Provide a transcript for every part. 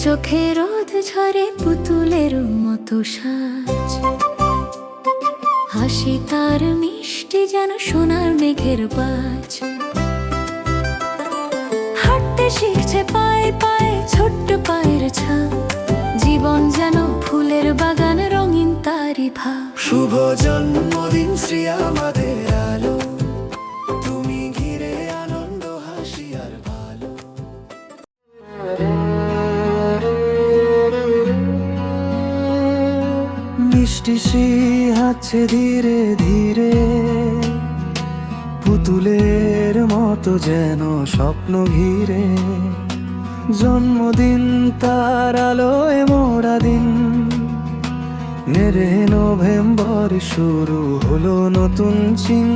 চোখে রোদ ঝরে পুতুলের মতো সাজ, হাসি তার মিষ্টি যেন সোনার মেঘের বাজ। হাঁটতে শিখছে পায়ে পায়ে ছোট্ট পায়ের ছাপ, জীবন যেন ফুলের বাগান রঙিন তারি ভাব। শুভ জন্মদিন শ্রী আমাদের আলো, তুমি ঘিরে আনন্দ হাসি আর ভালো। মিষ্টি শ্রী হাঁটছে ধীরে ধীরে, পুতুলের মতো যেন স্বপ্ন ঘিরে। জন্মদিন তার আলোয় মোড়া দিন, নেড়ে নভেম্বর শুরু হলো নতুন চিন।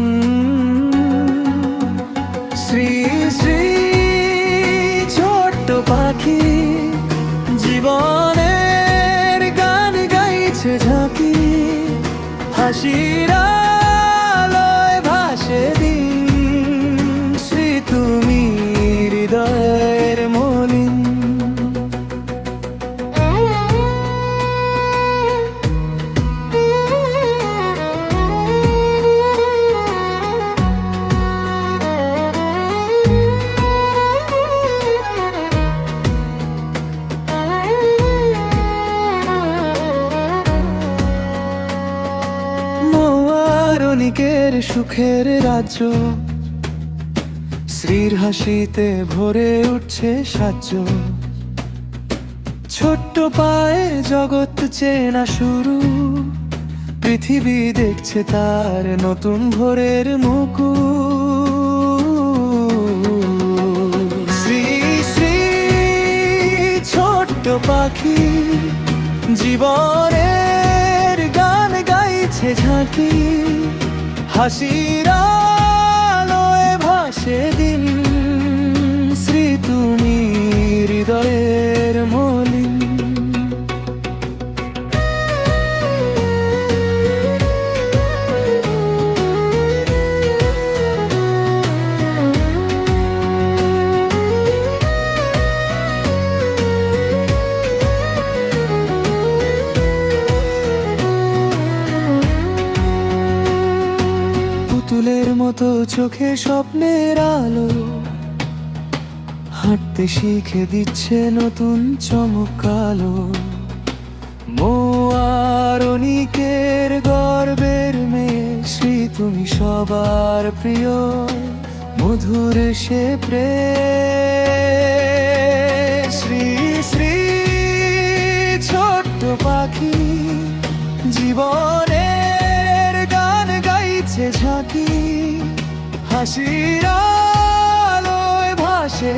শ্রী শ্রী ছোট্ট পাখি, জীবনের গান গাইছে ঝাঁকি, হাসির আলোয় ভাসে দিন। শ্রী তুমি হৃদয়ের মলিন। অনিকের সুখের রাজ্য, শ্রীর হাসিতে ভরে উঠছে সাজ্য। ছোট্ট পায়ে জগৎ চেনা শুরু, পৃথিবী দেখছে তার নতুন ভোরের মুকুট। শ্রী শ্রী ছোট্ট পাখি, জীবনের গান গাইছে ঝাঁকি, হাসির আলোয় ভাসে দিন। শ্রী তুমি হৃদয়ের মলিন। পুতুলের মতো চোখে স্বপ্নের আলো, হাঁটতে শিখে দিচ্ছে নতুন চমক আলো। মোয়ার অনিকের গর্বের মেয়ে, শ্রী তুমি সবার প্রিয়, মধুর সে প্রেম। শ্রী শ্রী ছোট্ট পাখি, জীবনের গান গাইছে ঝাঁকি, হাসির আলোয় ভাসে